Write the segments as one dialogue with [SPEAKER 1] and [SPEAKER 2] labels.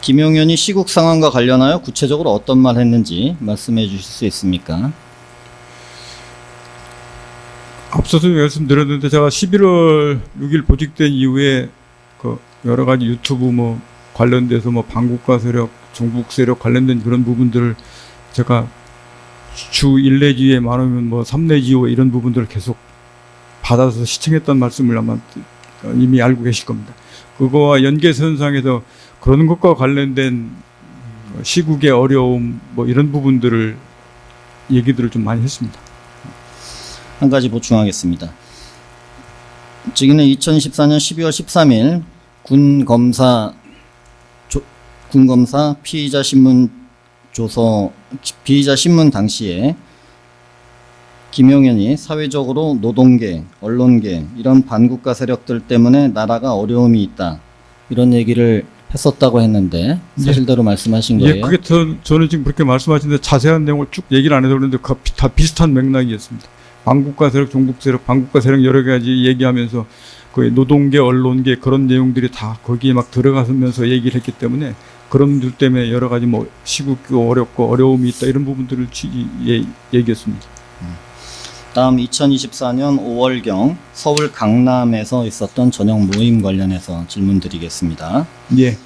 [SPEAKER 1] 김용현이 시국 상황과 관련하여 구체적으로 어떤 말 했는지 말씀해 주실 수 있습니까?
[SPEAKER 2] 앞서서 말씀드렸는데 제가 11월 6일 보직된 이후에 그 여러 가지 유튜브 뭐 관련돼서 뭐 반국가 세력, 종북 세력 관련된 그런 부분들을 제가 주 1 내지에 많으면 뭐 3 내지 5 이런 부분들을 계속 받아서 시청했던 말씀을 아마 이미 알고 계실 겁니다. 그거와 연계선상에서 그런 것과 관련된 시국의 어려움 뭐 이런 부분들을 얘기들을 좀 많이 했습니다.
[SPEAKER 1] 한 가지 보충하겠습니다. 증인은 2014년 12월 13일 군검사 피의자 신문 당시에 김용현이 사회적으로 노동계, 언론계 이런 반국가 세력들 때문에 나라가 어려움이 있다 이런 얘기를 했었다고 했는데 사실대로 말씀하신 거예요?
[SPEAKER 2] 예, 그게 저는 지금 그렇게 말씀하시는데 자세한 내용을 쭉 얘기를 안 해서 그런데 다 비슷한 맥락이었습니다. 반국가 세력, 종북 세력, 반국가 세력 여러 가지 얘기하면서 거의 노동계, 언론계 그런 내용들이 다 거기에 막 들어가면서 얘기를 했기 때문에 그런 들 때문에 여러 가지 뭐 시국도 어렵고 어려움이 있다 이런 부분들을 얘기했습니다.
[SPEAKER 1] 다음 2024년 5월경 서울 강남에서 있었던 저녁 모임 관련해서 질문드리겠습니다.
[SPEAKER 2] 예.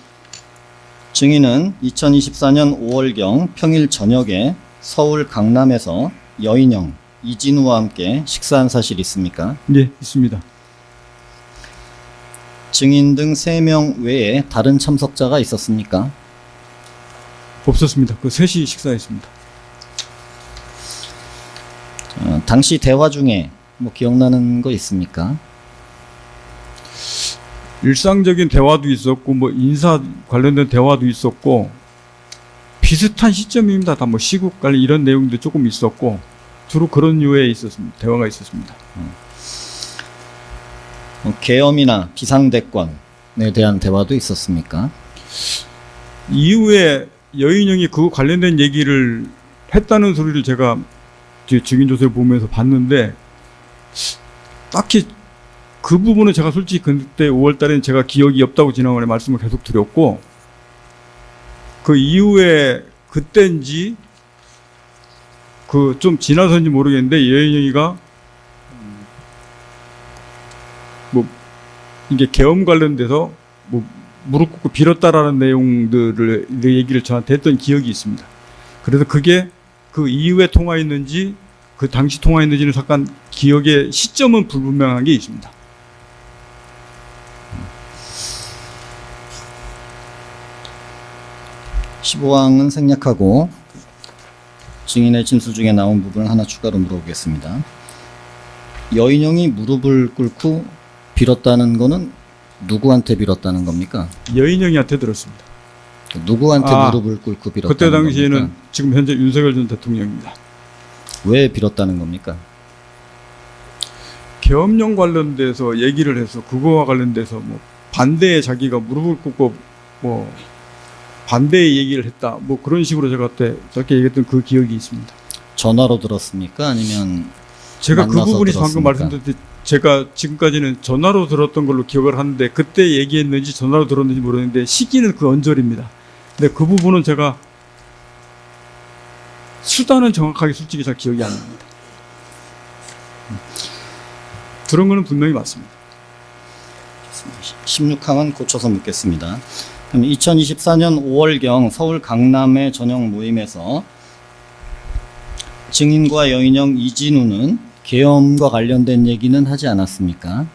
[SPEAKER 1] 증인은 2024년 5월경 평일 저녁에 서울 강남에서 여인영, 이진우와 함께 식사한 사실 있습니까?
[SPEAKER 2] 예, 있습니다.
[SPEAKER 1] 증인 등 3명 외에 다른 참석자가 있었습니까?
[SPEAKER 2] 없었습니다. 그 셋이 식사했습니다.
[SPEAKER 1] 당시 대화 중에 뭐 기억나는 거 있습니까?
[SPEAKER 2] 일상적인 대화도 있었고 뭐 인사 관련된 대화도 있었고 비슷한 시점입니다. 다 뭐 시국 관련 이런 내용도 조금 있었고 주로 그런 류의 있었습니다. 대화가 있었습니다.
[SPEAKER 1] 계엄이나 비상대권에 대한 대화도 있었습니까?
[SPEAKER 2] 이후에 여인영이 그거 관련된 얘기를 했다는 소리를 제가 증인 조서를 보면서 봤는데 딱히 그 부분은 제가 솔직히 그때 5월 달에는 제가 기억이 없다고 지난번에 말씀을 계속 드렸고 그 이후에 그때인지 그 좀 지나서인지 모르겠는데 여인영이가 뭐 이게 계엄 관련돼서 뭐 무릎 꿇고 빌었다라는 내용들을 얘기를 저한테 했던 기억이 있습니다. 그래서 그게 그 이후에 통화했는지 그 당시 통화했는지는 잠깐 기억의 시점은 불분명한 게 있습니다.
[SPEAKER 1] (15항은) 생략하고 증인의 진술 중에 나온 부분을 하나 추가로 물어보겠습니다. 여인영이 무릎을 꿇고 빌었다는 거는 누구한테 빌었다는 겁니까?
[SPEAKER 2] 여인영이한테 들었습니다.
[SPEAKER 1] 누구한테 무릎을 꿇고 빌었다는
[SPEAKER 2] 그때 당시에는
[SPEAKER 1] 겁니까?
[SPEAKER 2] 지금 현재 윤석열 전 대통령입니다.
[SPEAKER 1] 왜 빌었다는 겁니까?
[SPEAKER 2] 계엄령 관련돼서 얘기를 해서 그거와 관련돼서 뭐 반대에 자기가 무릎을 꿇고 뭐 반대의 얘기를 했다 뭐 그런 식으로 제가 그때 저렇게 얘기했던 그 기억이 있습니다.
[SPEAKER 1] 전화로 들었습니까? 아니면
[SPEAKER 2] 제가 그
[SPEAKER 1] 만나서
[SPEAKER 2] 부분이
[SPEAKER 1] 들었습니까?
[SPEAKER 2] 방금 말씀드렸듯이 제가 지금까지는 전화로 들었던 걸로 기억을 하는데 그때 얘기했는지 전화로 들었는지 모르겠는데 시기는 그 언저리입니다. 근데 그 부분은 제가 수단은 정확하게 솔직히 잘 기억이 안 납니다. 들은 거는 분명히 맞습니다.
[SPEAKER 1] 16항은 고쳐서 묻겠습니다. 그럼 2024년 5월경 서울 강남의 저녁 모임에서 증인과 여인영, 이진우는 계엄과 관련된 얘기는 하지 않았습니까?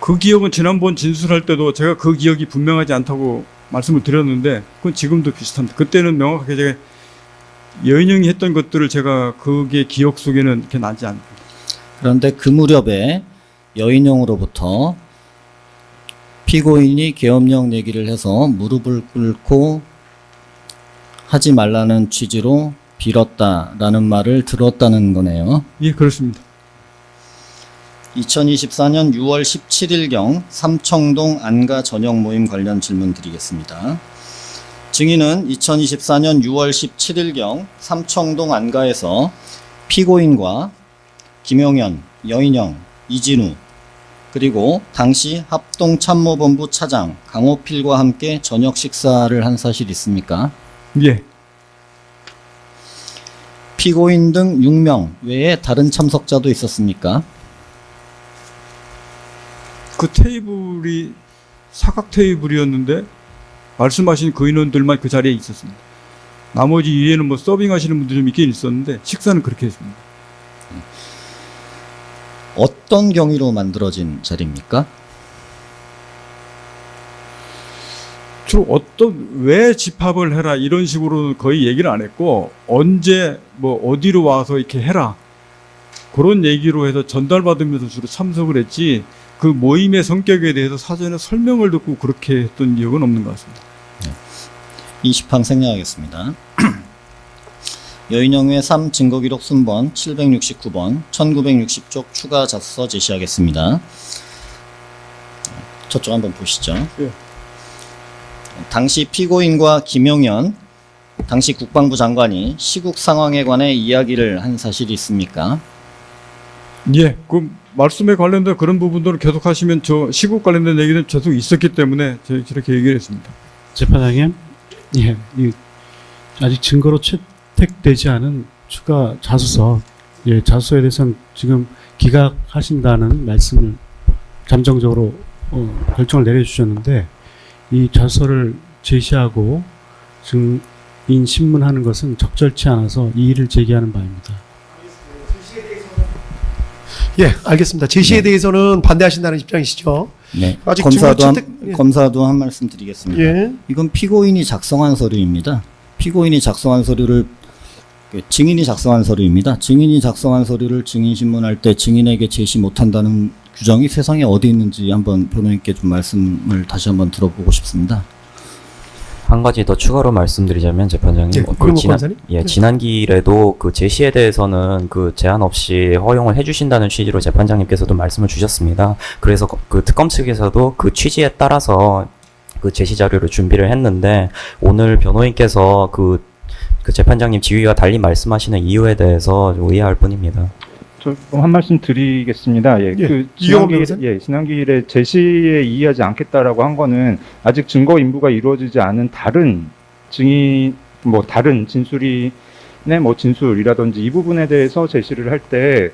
[SPEAKER 2] 그 기억은 지난번 진술할 때도 제가 그 기억이 분명하지 않다고 말씀을 드렸는데 그건 지금도 비슷합니다. 그때는 명확하게 제가 여인영이 했던 것들을 제가 그게 기억 속에는 이렇게 나지 않습니다.
[SPEAKER 1] 그런데 그 무렵에 여인영으로부터 피고인이 계엄령 얘기를 해서 무릎을 꿇고 하지 말라는 취지로 빌었다라는 말을 들었다는 거네요.
[SPEAKER 2] 예, 그렇습니다.
[SPEAKER 1] 2024년 6월 17일경 삼청동 안가 저녁 모임 관련 질문 드리겠습니다. 증인은 2024년 6월 17일경 삼청동 안가에서 피고인과 김용현, 여인영, 이진우 그리고 당시 합동참모본부 차장 강호필과 함께 저녁 식사를 한 사실 있습니까?
[SPEAKER 2] 예.
[SPEAKER 1] 피고인 등 6명 외에 다른 참석자도 있었습니까?
[SPEAKER 2] 그 테이블이 사각 테이블이었는데 말씀하신 그 인원들만 그 자리에 있었습니다. 나머지 위에는 뭐 서빙하시는 분들이 좀 있긴 있었는데 식사는 그렇게 했습니다.
[SPEAKER 1] 어떤 경위로 만들어진 자리입니까?
[SPEAKER 2] 주로 왜 집합을 해라 이런 식으로는 거의 얘기를 안 했고, 언제 뭐 어디로 와서 이렇게 해라 그런 얘기로 해서 전달받으면서 주로 참석을 했지, 그 모임의 성격에 대해서 사전에 설명을 듣고 그렇게 했던 기억은 없는 것 같습니다.
[SPEAKER 1] 20항 생략하겠습니다. 여인영의 3 증거기록 순번 769번 1960쪽 추가 자소서 제시하겠습니다. 저쪽 한번 보시죠.
[SPEAKER 2] 예.
[SPEAKER 1] 당시 피고인과 김용현 당시 국방부 장관이 시국 상황에 관해 이야기를 한 사실이 있습니까?
[SPEAKER 2] 예, 그 말씀에 관련된 그런 부분들을 계속 하시면 저 시국 관련된 얘기는 계속 있었기 때문에 제가 이렇게 얘기를 했습니다.
[SPEAKER 3] 재판장님, 예, 아직 증거로 채택되지 않은 추가 자소서, 예, 자소서에 대해서는 지금 기각하신다는 말씀을 잠정적으로 결정을 내려주셨는데, 이 자소서를 제시하고 증인 신문하는 것은 적절치 않아서 이의를 제기하는 바입니다.
[SPEAKER 4] 예, 알겠습니다. 제시에 대해서는 반대하신다는 입장이시죠?
[SPEAKER 1] 네.
[SPEAKER 4] 아직
[SPEAKER 1] 검사도
[SPEAKER 4] 증거 채택- 예.
[SPEAKER 1] 검사도 한 말씀 드리겠습니다.
[SPEAKER 4] 예.
[SPEAKER 1] 이건 피고인이 작성한 서류입니다. 피고인이 작성한 서류를 증인이 작성한 서류입니다. 증인이 작성한 서류를 증인 신문할 때 증인에게 제시 못한다는 규정이 세상에 어디 있는지 한번 변호인께 좀 말씀을 다시 한번 들어보고 싶습니다.
[SPEAKER 5] 한 가지 더 추가로 말씀드리자면 재판장님,
[SPEAKER 4] 예, 그럼 검사님?
[SPEAKER 5] 지난 기일에도 그 제시에 대해서는 그 제한 없이 허용을 해주신다는 취지로 재판장님께서도 말씀을 주셨습니다. 그래서 그 특검 측에서도 그 취지에 따라서 그 제시 자료를 준비를 했는데, 오늘 변호인께서 그 재판장님 지휘와 달리 말씀하시는 이유에 대해서 좀 의아할 뿐입니다.
[SPEAKER 6] 저 한 말씀 드리겠습니다. 예,
[SPEAKER 4] 예,
[SPEAKER 6] 그
[SPEAKER 4] 이경호 변호사님?
[SPEAKER 6] 지난 기일에 제시에 이의하지 않겠다라고 한 거는 아직 증거 인부가 이루어지지 않은 다른 증인, 뭐 다른 진술이네, 뭐 진술이라든지 이 부분에 대해서 제시를 할 때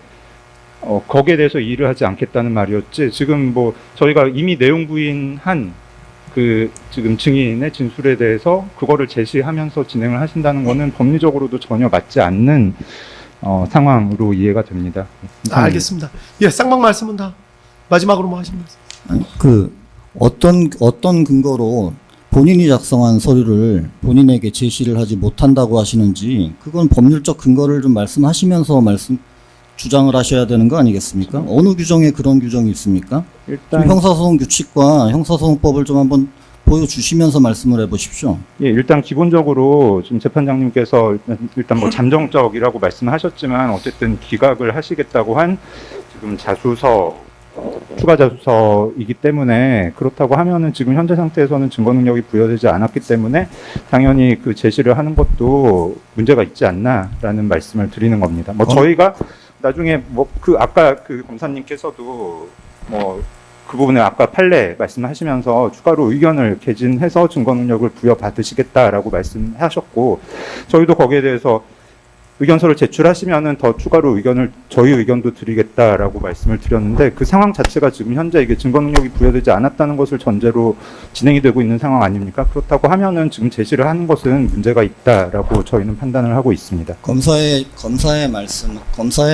[SPEAKER 6] 거기에 대해서 이의를 하지 않겠다는 말이었지. 지금 뭐 저희가 이미 내용 부인한 그 지금 증인의 진술에 대해서 그거를 제시하면서 진행을 하신다는 거는 법리적으로도 전혀 맞지 않는 상황으로 이해가 됩니다.
[SPEAKER 4] 알겠습니다. 예, 쌍방 말씀은 다 마지막으로 뭐 하시는 말씀?
[SPEAKER 1] 아니, 그 어떤 근거로 본인이 작성한 서류를 본인에게 제시를 하지 못한다고 하시는지, 그건 법률적 근거를 좀 말씀하시면서 주장을 하셔야 되는 거 아니겠습니까? 어느 규정에 그런 규정이 있습니까? 좀
[SPEAKER 6] 일단
[SPEAKER 1] 형사소송 규칙과 형사소송법을 좀 한번 보여주시면서 말씀을 해보십시오.
[SPEAKER 6] 예, 일단 기본적으로 지금 재판장님께서 일단 뭐 잠정적이라고 말씀하셨지만 어쨌든 기각을 하시겠다고 한 지금 자소서, 추가 자소서이기 때문에, 그렇다고 하면은 지금 현재 상태에서는 증거 능력이 부여되지 않았기 때문에 당연히 그 제시를 하는 것도 문제가 있지 않나라는 말씀을 드리는 겁니다. 뭐 저희가 나중에 뭐 그 아까 그 검사님께서도 뭐 그 부분에 아까 판례 말씀하시면서 추가로 의견을 개진해서 증거 능력을 부여받으시겠다라고 말씀하셨고, 저희도 거기에 대해서 의견서를 제출하시면은 더 추가로 저희 의견도 드리겠다라고 말씀을 드렸는데, 그 상황 자체가 지금 현재 이게 증거 능력이 부여되지 않았다는 것을 전제로 진행이 되고 있는 상황 아닙니까? 그렇다고 하면은 지금 제시를 하는 것은 문제가 있다라고 저희는 판단을 하고 있습니다.
[SPEAKER 1] 검사의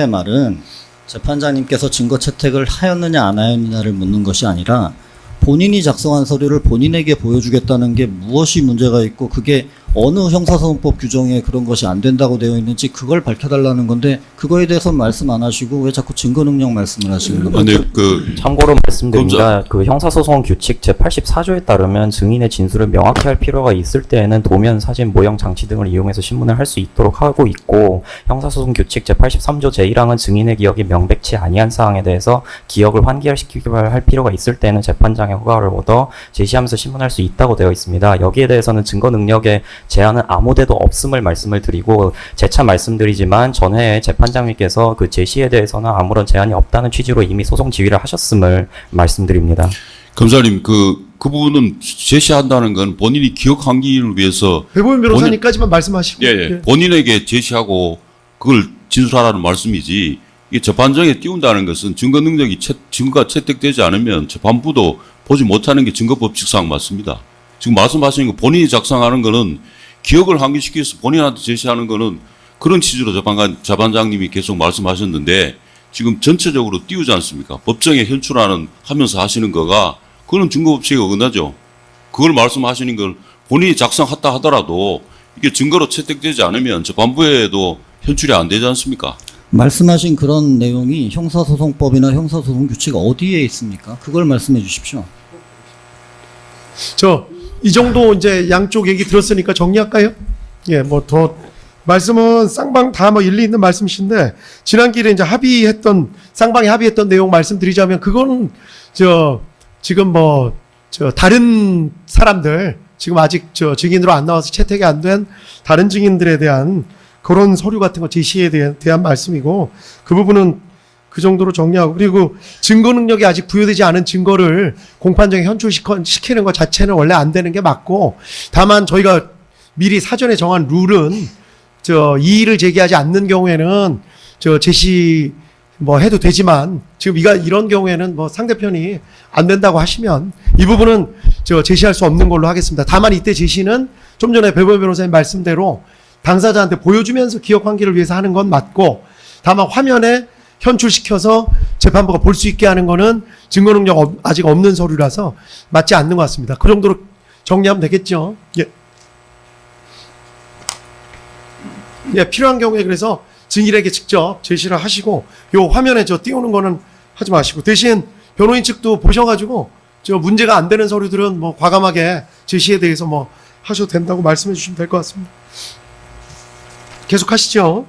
[SPEAKER 1] 말은 재판장님께서 증거 채택을 하였느냐 안 하였느냐를 묻는 것이 아니라, 본인이 작성한 서류를 본인에게 보여주겠다는 게 무엇이 문제가 있고 그게 어느 형사소송법 규정에 그런 것이 안 된다고 되어 있는지 그걸 밝혀달라는 건데, 그거에 대해서 말씀 안 하시고 왜 자꾸 증거 능력 말씀을 하시는 겁니까?
[SPEAKER 7] 아니
[SPEAKER 5] 참고로 말씀드립니다. 그 형사소송 규칙 제84조에 따르면 증인의 진술을 명확히 할 필요가 있을 때에는 도면, 사진, 모형, 장치 등을 이용해서 신문을 할 수 있도록 하고 있고, 형사소송 규칙 제83조 제1항은 증인의 기억이 명백치 아니한 사항에 대해서 기억을 환기시키기 할 필요가 있을 때는 재판장의 허가를 얻어 제시하면서 신문할 수 있다고 되어 있습니다. 여기에 대해서는 증거 능력의 제한은 아무데도 없음을 말씀을 드리고, 재차 말씀드리지만 전회에 재판 재판장님께서 그 제시에 대해서는 아무런 제한이 없다는 취지로 이미 소송 지휘를 하셨음을 말씀드립니다.
[SPEAKER 7] 검사님, 그 부분은 제시한다는 건 본인이 기억하기를 위해서
[SPEAKER 4] 배보민 변호사님까지만 말씀하시고.
[SPEAKER 7] 본인에게 제시하고 그걸 진술하라는 말씀이지, 이게 재판정에 띄운다는 것은 증거 능력이 증거가 채택되지 않으면 재판부도 보지 못하는 게 증거법칙상 맞습니다. 지금 말씀하시는 거 본인이 작성하는 거는 기억을 환기시키기 위해서 본인한테 제시하는 거는 그런 취지로 재판장님이 계속 말씀하셨는데 지금 전체적으로 띄우지 않습니까? 법정에 하면서 하시는 거가 그건 증거법칙에 어긋나죠. 그걸 말씀하시는 걸 본인이 작성했다 하더라도 이게 증거로 채택되지 않으면 재판부에도 현출이 안 되지 않습니까?
[SPEAKER 1] 말씀하신 그런 내용이 형사소송법이나 형사소송 규칙 어디에 있습니까? 그걸 말씀해 주십시오.
[SPEAKER 4] 이 정도 이제 양쪽 얘기 들었으니까 정리할까요? 예, 뭐 더 말씀은 쌍방 다 뭐 일리 있는 말씀이신데 지난 길에 이제 쌍방이 합의했던 내용 말씀드리자면 그건 지금 다른 사람들 지금 아직 증인으로 안 나와서 채택이 안 된 다른 증인들에 대한 그런 서류 같은 거 제시에 대한 말씀이고 그 부분은 그 정도로 정리하고 그리고 증거 능력이 아직 부여되지 않은 증거를 공판정에 현출시키는 것 자체는 원래 안 되는 게 맞고 다만 저희가 미리 사전에 정한 룰은 이의를 제기하지 않는 경우에는 제시 해도 되지만 지금 이런 경우에는 상대편이 안 된다고 하시면 이 부분은 제시할 수 없는 걸로 하겠습니다. 다만 이때 제시는 좀 전에 배보민 변호사님 말씀대로 당사자한테 보여주면서 기억 환기를 위해서 하는 건 맞고 다만 화면에 현출시켜서 재판부가 볼 수 있게 하는 거는 증거 능력 아직 없는 서류라서 맞지 않는 것 같습니다. 그 정도로 정리하면 되겠죠. 예, 필요한 경우에 그래서 증인에게 직접 제시를 하시고 요 화면에 띄우는 거는 하지 마시고 대신 변호인 측도 보셔가지고 문제가 안 되는 서류들은 과감하게 제시에 대해서 하셔도 된다고 말씀해 주시면 될 것 같습니다. 계속 하시죠.